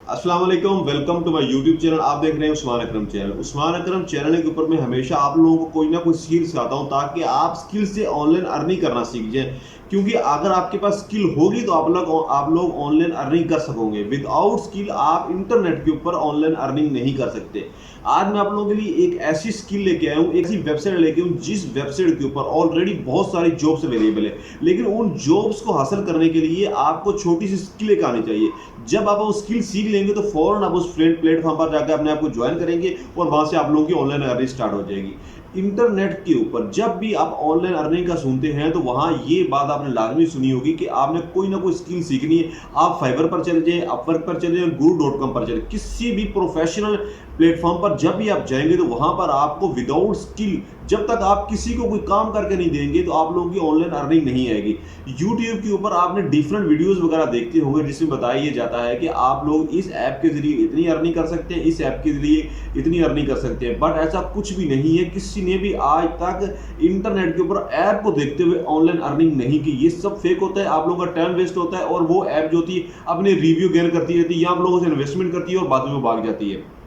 अस्सलाम वालेकुम, welcome to my YouTube channel. आप देख रहे हैं उस्मान अकरम चैनल। उस्मान अकरम चैनल के ऊपर मैं हमेशा आप लोगों को कोई ना कोई स्किल सिखाता हूं ताकि आप स्किल से ऑनलाइन अर्निंग करना सीख जाएं। क्योंकि अगर आपके पास स्किल होगी तो आप लोग ऑनलाइन अर्निंग कर सकोगे। विदाउट स्किल आप इंटरनेट के ऊपर ऑनलाइन अर्निंग नहीं कर सकते। आज मैं आप लोगों के लिए एक ऐसी स्किल लेके आया हूँ, एक ऐसी वेबसाइट लेके हूँ जिस वेबसाइट के ऊपर ऑलरेडी बहुत सारी जॉब्स अवेलेबल है। लेकिन उन जॉब्स को हासिल करने के लिए आपको छोटी सी स्किल एक आनी चाहिए। जब आप वो स्किल सीख लेंगे तो फौरन आप उस प्लेटफॉर्म पर जाकर अपने आप को ज्वाइन करेंगे और वहां से आप लोगों की ऑनलाइन अर्निंग स्टार्ट हो जाएगी। इंटरनेट के ऊपर जब भी आप ऑनलाइन अर्निंग का सुनते हैं तो वहां ये बात आपने लाजमी सुनी होगी कि आपने कोई ना कोई स्किल सीखनी है। आप फाइवर पर चले जाएं, अपवर्क पर चले जाएं, guru.com पर चले, किसी भी प्रोफेशनल प्लेटफॉर्म पर जब भी आप जाएंगे तो वहां पर आपको विदाउट स्किल, जब तक आप किसी को कोई काम करके नहीं देंगे तो आप लोगों की ऑनलाइन अर्निंग नहीं आएगी। यूट्यूब के ऊपर आपने डिफरेंट वीडियोस वगैरह देखते होंगे जिसमें बताया जाता है कि आप लोग इस ऐप के जरिए इतनी अर्निंग कर सकते हैं, इस ऐप के जरिए इतनी अर्निंग कर सकते हैं। बट ऐसा कुछ भी नहीं है। किसी ने भी आज तक इंटरनेट के ऊपर ऐप को देखते हुए ऑनलाइन अर्निंग नहीं की। ये सब फेक होता है, आप लोगों का टाइम वेस्ट होता है। और वो ऐप जो होती है अपने रिव्यू गेन करती रहती है या आप लोगों से इन्वेस्टमेंट करती है और बाद में भाग जाती है।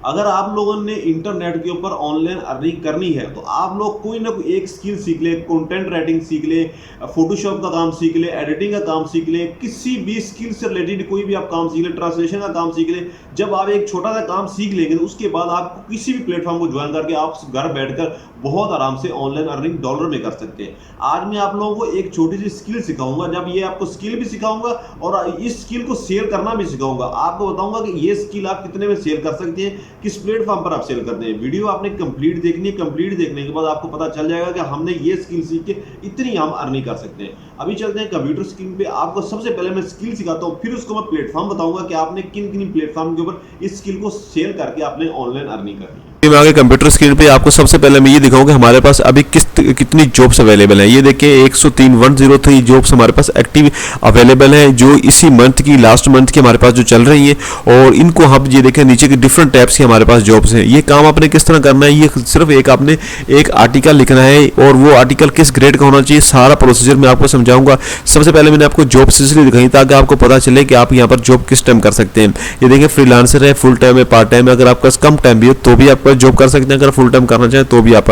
अगर आप लोगों ने इंटरनेट के ऊपर ऑनलाइन अर्निंग करनी है तो आप लोग कोई ना कोई एक स्किल सीख ले, कंटेंट राइटिंग सीख ले, फोटोशॉप का काम सीख ले, एडिटिंग का काम सीख ले, किसी भी स्किल से रिलेटेड कोई भी आप काम सीख ले, ट्रांसलेशन का काम सीख ले। जब आप एक छोटा सा काम सीख लेंगे तो उसके बाद आप किसी भी प्लेटफॉर्म को ज्वाइन करके आप घर बैठकर बहुत आराम से ऑनलाइन अर्निंग डॉलर में कर सकते हैं। आज मैं आप लोगों को एक छोटी सी स्किल सिखाऊंगा। जब ये आपको स्किल भी सिखाऊंगा और इस स्किल को शेयर करना भी सिखाऊंगा। आपको बताऊंगा कि ये स्किल आप कितने में शेयर कर सकते हैं, किस प्लेटफॉर्म पर आप सेल करते हैं। वीडियो आपने कंप्लीट देखनी है। कंप्लीट देखने के बाद आपको पता चल जाएगा कि हमने ये स्किल सीख के इतनी हम अर्निंग कर सकते हैं। अभी चलते हैं कंप्यूटर स्क्रीन पे। आपको सबसे पहले मैं स्किल सिखाता हूं, फिर उसको मैं प्लेटफॉर्म बताऊंगा कि आपने किन किन प्लेटफॉर्म के ऊपर इस स्किल को सेल करके आपने ऑनलाइन अर्निंग करनी है। मैं आगे कंप्यूटर स्क्रीन पे आपको सबसे पहले मैं ये दिखाऊंगा हमारे पास अभी कितनी जॉब्स अवेलेबल हैं। ये देखिए 103 जॉब्स हमारे पास एक्टिव अवेलेबल हैं जो इसी मंथ की, लास्ट मंथ की हमारे पास जो चल रही हैं। और इनको हम ये देखें नीचे के डिफरेंट टाइप्स की हमारे पास जॉब्स हैं। ये काम आपने किस तरह करना है, ये सिर्फ आपने एक आर्टिकल लिखना है और वो आर्टिकल किस ग्रेड का होना चाहिए, सारा प्रोसीजर मैं आपको समझाऊंगा। सबसे पहले मैंने आपको जॉब्स इसलिए दिखाई ताकि आपको पता चले कि आप यहाँ पर जॉब किस टाइम कर सकते हैं। ये देखिए फ्रीलांसर है, फुल टाइम है, पार्ट टाइम है। अगर आपका कम टाइम भी है तो भी आपका जॉब कर सकते हैं। अगर फुल टाइम करना चाहें तो भी आप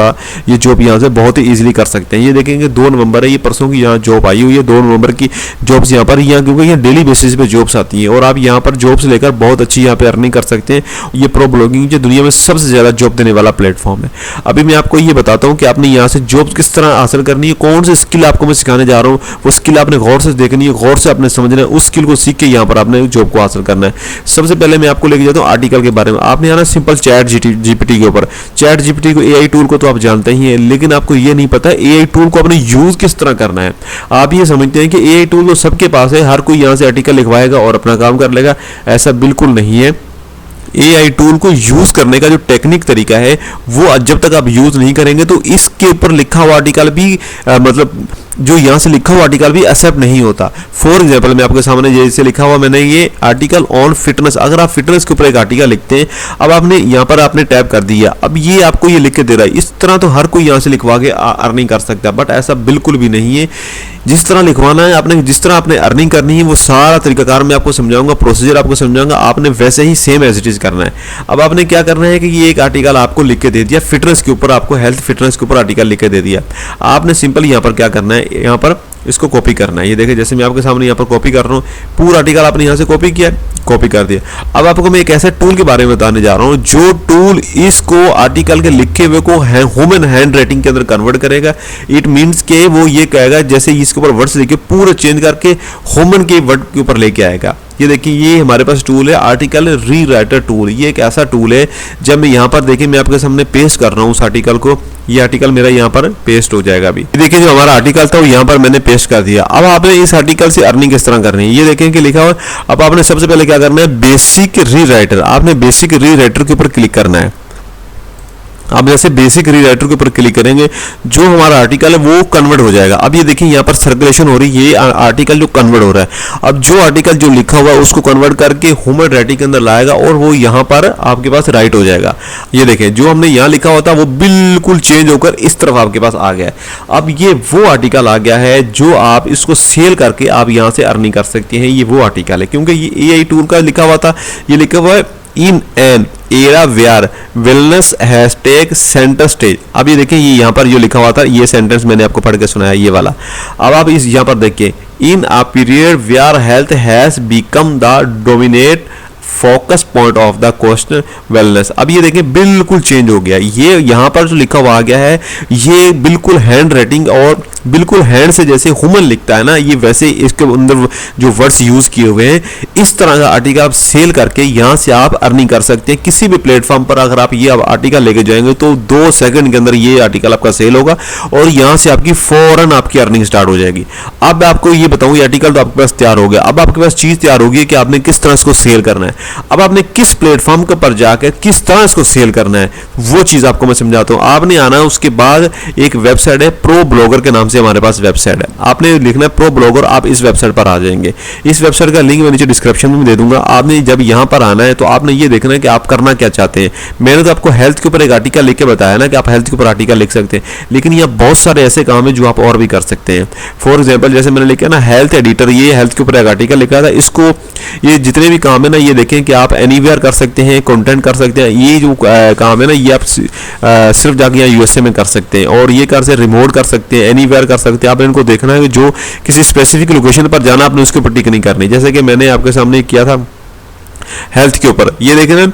ये जॉब यहाँ से बहुत ही इजीली कर सकते हैं। ये देखेंगे 2 नवंबर है, ये परसों की यहाँ जॉब आई हुई है। 2 नवंबर की जॉब्स यहाँ पर, क्योंकि यहाँ डेली बेसिस पे जॉब्स आती हैं और आप यहाँ पर जॉब्स लेकर बहुत अच्छी यहाँ पे अर्निंग कर सकते हैं। ये प्रो ब्लॉगिंग जो दुनिया में सबसे ज़्यादा जॉब देने वाला प्लेटफॉर्म है। अभी मैं आपको ये बताता हूँ कि आपने यहाँ से जॉब किस तरह हासिल करनी है, कौन सी स्किल आपको मैं सिखाने जा रहा हूँ। वो स्किल आपने गौर से देखनी है, गौर से आपने समझना है। उस स्किल को सीख के यहाँ पर आपने जॉब को हासिल करना है। सबसे पहले मैं आपको लेके जाता हूँ आर्टिकल के बारे में। आपने आना सिंपल चैट जीपीटी के ऊपर। चैट जीपीटी को, एआई टूल को तो आप जानते ही हैं, लेकिन आपको ये नहीं पता एआई टूल को आपने यूज किस तरह करना है। आप ये समझते हैं कि एआई टूल तो सबके पास है, हर कोई यहाँ से आर्टिकल लिखवाएगा और अपना काम कर लेगा। ऐसा बिल्कुल नहीं है। एआई टूल को यूज करने का जो टेक्निक तरीका है वो जब तक आप यूज नहीं करेंगे तो इसके ऊपर लिखा हुआ आर्टिकल भी मतलब जो यहाँ से लिखा हुआ आर्टिकल भी एक्सेप्ट नहीं होता। फॉर एग्जांपल मैं आपके सामने जैसे लिखा हुआ मैंने ये आर्टिकल ऑन फिटनेस, अगर आप फिटनेस के ऊपर एक आर्टिकल लिखते हैं, अब आपने यहाँ पर आपने टैप कर दिया, अब ये आपको ये लिख के दे रहा है। इस तरह तो हर कोई यहाँ से लिखवा के अर्निंग कर सकता है, बट ऐसा बिल्कुल भी नहीं है। जिस तरह लिखवाना है आपने, जिस तरह आपने अर्निंग करनी है वो सारा तरीकाकार मैं आपको समझाऊंगा, प्रोसीजर आपको समझाऊंगा। आपने वैसे ही सेम एज इट इज करना है। अब आपने क्या करना है कि ये एक आर्टिकल आपको लिख के दे दिया फिटनेस के ऊपर, आपको हेल्थ फिटनेस के ऊपर आर्टिकल लिख के दे दिया। आपने सिंपल यहाँ पर क्या करना है, यहाँ पर इसको कॉपी करना है। ये देखिए जैसे मैं आपके सामने यहाँ पर कॉपी कर रहा हूँ, पूरा आर्टिकल आपने यहाँ से कॉपी किया, कॉपी कर दिया। अब आपको मैं एक ऐसे टूल के बारे में बताने जा रहा हूँ जो टूल इसको आर्टिकल के लिखे हुए को ह्यूमन हैंड राइटिंग के अंदर कन्वर्ट करेगा। इट मीन्स के वो ये कहेगा जैसे इसके ऊपर वर्ड्स लिखे पूरे चेंज करके ह्यूमन के वर्ड के ऊपर लेके आएगा। ये देखिए ये हमारे पास टूल है आर्टिकल रीराइटर टूल। ये एक ऐसा टूल है, जब मैं यहाँ पर देखिए मैं आपके सामने पेस्ट कर रहा हूँ उस आर्टिकल को, ये आर्टिकल मेरा यहाँ पर पेस्ट हो जाएगा। अभी देखिए जो हमारा आर्टिकल था वो यहाँ पर मैंने पेस्ट कर दिया। अब आपने इस आर्टिकल से अर्निंग किस तरह करनी है ये देखें कि लिखा हुआ। अब आपने सबसे पहले क्या करना है, बेसिक रीराइटर। आपने बेसिक रीराइटर के ऊपर क्लिक करना है। अब जैसे बेसिक रीराइटर के ऊपर क्लिक करेंगे, जो हमारा आर्टिकल है वो कन्वर्ट हो जाएगा। अब ये देखिए यहाँ पर सर्कुलेशन हो रही है, ये आर्टिकल जो कन्वर्ट हो रहा है। अब जो आर्टिकल जो लिखा हुआ है उसको कन्वर्ट करके ह्यूमन राइटिंग के अंदर लाएगा और वो यहाँ पर आपके पास राइट हो जाएगा। ये देखें, जो हमने यहाँ लिखा हुआ था वो बिल्कुल चेंज होकर इस तरफ आपके पास आ गया है। अब ये वो आर्टिकल आ गया है जो आप इसको सेल करके आप यहाँ से अर्निंग कर सकते हैं। ये वो आर्टिकल है, क्योंकि ये AI टूल का लिखा हुआ था, ये लिखा हुआ है in an era where wellness has take centre stage. अब ये देखिए, ये यहाँ पर जो लिखा हुआ था ये सेंटेंस मैंने आपको पढ़ के सुनाया, ये वाला। अब आप इस यहाँ पर देखिए, in a period where health has become the dominate focus point of the question wellness. अब ये देखें बिल्कुल चेंज हो गया। ये यहाँ पर जो लिखा हुआ आ गया है ये बिल्कुल हैंड राइटिंग और बिल्कुल हैंड से जैसे ह्यूमन लिखता है ना, ये वैसे इसके अंदर जो वर्ड्स यूज किए हुए हैं। इस तरह का आर्टिकल आप सेल करके यहाँ से आप अर्निंग कर सकते हैं। किसी भी प्लेटफॉर्म पर अगर आप ये आर्टिकल लेके जाएंगे तो 2 सेकंड के अंदर ये आर्टिकल आपका सेल होगा और यहाँ से आपकी फौरन आपकी अर्निंग स्टार्ट हो जाएगी। अब आपको ये बताऊँ, ये आर्टिकल तो आपके पास तैयार हो गया। अब आपके पास चीज़ तैयार होगी कि आपने किस तरह इसको सेल करना है। अब आपने किस प्लेटफॉर्म के पर जाकर किस तरह इसको सेल करना है वो चीज़ आपको मैं समझाता हूँ। आपने आना है, उसके बाद एक वेबसाइट है प्रो ब्लॉगर के नाम से हमारे पास वेबसाइट है। आपने लिखना है प्रो ब्लॉगर, आप इस वेबसाइट पर आ जाएंगे। इस वेबसाइट का लिंक मैं नीचे डिस्क्रिप्शन में दे दूंगा। आपने जब यहाँ पर आना है तो आपने ये देखना है कि आप करना क्या चाहते हैं। मैंने तो आपको हेल्थ के ऊपर एक आर्टिकल लिख के बताया ना कि आप हेल्थ के ऊपर आर्टिकल लिख सकते हैं, लेकिन यहाँ बहुत सारे ऐसे काम है जो आप और भी कर सकते हैं। फॉर एग्जाम्पल जैसे मैंने लिखा ना हेल्थ एडिटर, ये हेल्थ के ऊपर एक आर्टिकल लिखा था। इसको ये जितने भी काम है ना, ये देखें कि आप एनीवेयर कर सकते हैं, कंटेंट कर सकते हैं। ये जो काम है ना, ये आप सिर्फ जाके यहाँ USA में कर सकते हैं और ये कर से रिमोट कर सकते हैं, एनीवेयर कर सकते हैं। आप इनको देखना है कि जो किसी स्पेसिफिक लोकेशन पर जाना, आपने उसके ऊपर टिक नहीं करनी। जैसे कि मैंने आपके सामने किया था हेल्थ के ऊपर, ये देखें ना,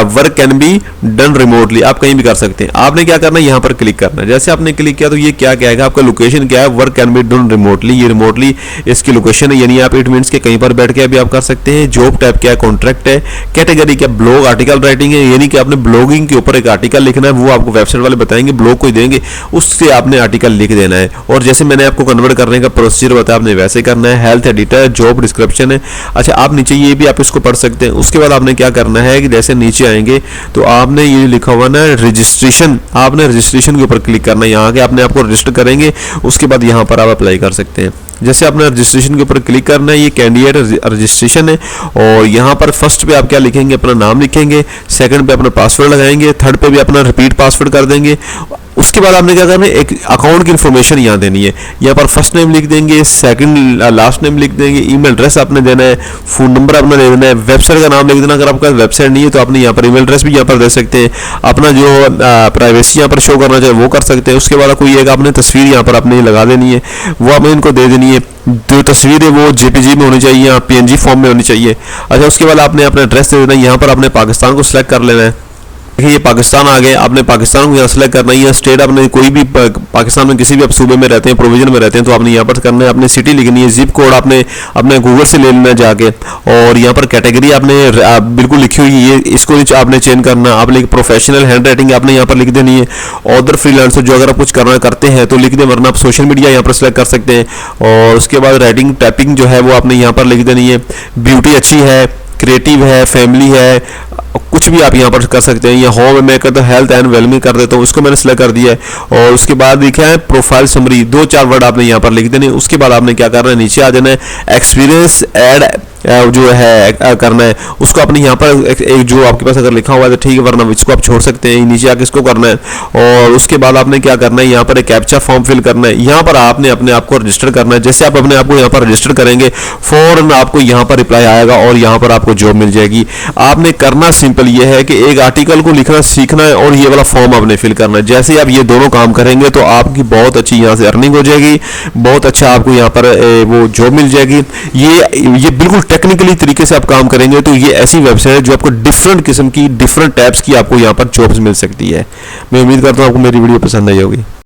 work can be done remotely, आप कहीं भी कर सकते हैं। आपने क्या करना है, यहाँ पर क्लिक करना है। जैसे आपने क्लिक किया तो ये क्या कहेगा, आपका लोकेशन क्या है, work can be done remotely. ये रिमोटली इसकी लोकेशन है, यानी आप इट मीन्स के कहीं पर बैठ के भी आप कर सकते हैं। जॉब टाइप क्या है, कॉन्ट्रैक्ट है। कैटेगरी क्या, ब्लॉग आर्टिकल राइटिंग है, यानी कि आपने ब्लॉगिंग के ऊपर एक आर्टिकल लिखना है, वो आपको वेबसाइट वाले बताएंगे, ब्लॉग को देंगे, उससे आपने आर्टिकल लिख देना है। और जैसे मैंने आपको कन्वर्ट करने का प्रोसीजर बताया, आपने वैसे करना है। हेल्थ एडिटर, जॉब डिस्क्रिप्शन है। अच्छा, आप नीचे ये भी आप इसको पढ़ सकते हैं। उसके बाद आपने क्या करना है कि जैसे नीचे आएंगे तो आपने ये लिखा हुआ ना रजिस्ट्रेशन, आपने रजिस्ट्रेशन के ऊपर क्लिक करना है। यहाँ के अपने आपको रजिस्टर करेंगे, उसके बाद यहाँ पर आप अप्लाई कर सकते हैं। जैसे आपने रजिस्ट्रेशन के ऊपर क्लिक करना है, ये कैंडिडेट रजिस्ट्रेशन है और यहाँ पर फर्स्ट पे आप क्या लिखेंगे, अपना नाम लिखेंगे, सेकंड पे अपना पासवर्ड लगाएंगे, थर्ड पे भी अपना रिपीट पासवर्ड कर देंगे। उसके बाद आपने क्या करना है, एक अकाउंट की इन्फॉर्मेशन यहाँ देनी है। यहाँ पर फर्स्ट नेम लिख देंगे, सेकंड लास्ट नेम लिख देंगे, ईमेल एड्रेस आपने देना है, फोन नंबर अपना दे देना है, वेबसाइट का नाम लिख देना। अगर आपका वेबसाइट नहीं है तो आपने यहाँ पर ईमेल एड्रेस भी यहाँ पर दे सकते हैं। अपना जो प्राइवेसी यहाँ पर शो करना चाहिए वो कर सकते हैं। उसके बाद कोई एक आपने तस्वीर यहाँ पर आपने लगा देनी है, वो आपने इनको दे देनी है। जो तस्वीर है वो JPG में होनी चाहिए या PNG फॉर्म में होनी चाहिए। अच्छा, उसके बाद आपने अपना एड्रेस दे देना है। यहाँ पर आपने पाकिस्तान को सिलेक्ट कर लेना है। देखिए ये पाकिस्तान आ गए, आपने पाकिस्तान को यहाँ सेलेक्ट करना है। स्टेट आपने कोई भी पाकिस्तान में किसी भी आप सूबे में रहते हैं, प्रोविजन में रहते हैं, तो आपने यहाँ पर करना है। अपनी सिटी लिखनी है, जिप कोड आपने अपने गूगल से ले लेना है जाके, और यहाँ पर कैटेगरी आपने बिल्कुल लिखी हुई है, इसको आपने चेंज करना। आपने प्रोफेशनल हैंड राइटिंग आपने यहाँ पर लिख देनी है। ऑदर फ्रीलांसर जो अगर आप कुछ करना करते हैं तो लिख दें, वरना आप सोशल मीडिया यहाँ पर सेलेक्ट कर सकते हैं। और उसके बाद राइटिंग टाइपिंग जो है वो आपने यहाँ पर लिख देनी है। ब्यूटी अच्छी है, क्रिएटिव है, फैमिली है, कुछ भी आप यहाँ पर कर सकते हैं। या होम में करते हेल्थ एंड वेलबींग कर देता हूँ, उसको मैंने सेलेक्ट कर दिया है। और उसके बाद लिखा है प्रोफाइल समरी, 2-4 वर्ड आपने यहाँ पर लिख देने। उसके बाद आपने क्या करना है, नीचे आ जाना है, एक्सपीरियंस ऐड जो है करना है, उसको अपने यहाँ पर एक जो आपके पास अगर लिखा हुआ है तो ठीक है, वरना इसको आप छोड़ सकते हैं। नीचे आके इसको करना है और उसके बाद आपने क्या करना है, यहाँ पर एक कैप्चा फॉर्म फिल करना है। यहाँ पर आपने अपने आप को रजिस्टर करना है। जैसे आप अपने आप को यहाँ पर रजिस्टर करेंगे, फौरन आपको यहाँ पर रिप्लाई आएगा और यहाँ पर आपको जॉब मिल जाएगी। आपने करना सिंपल ये है कि एक आर्टिकल को लिखना सीखना है और ये वाला फॉर्म आपने फिल करना है। जैसे आप ये दोनों काम करेंगे तो आपकी बहुत अच्छी यहाँ से अर्निंग हो जाएगी, बहुत अच्छा आपको यहाँ पर वो जॉब मिल जाएगी। ये बिल्कुल टेक्निकली तरीके से आप काम करेंगे तो ये ऐसी वेबसाइट है जो आपको डिफरेंट किस्म की, डिफरेंट टाइप्स की आपको यहाँ पर जॉब्स मिल सकती है। मैं उम्मीद करता हूँ आपको मेरी वीडियो पसंद आई होगी।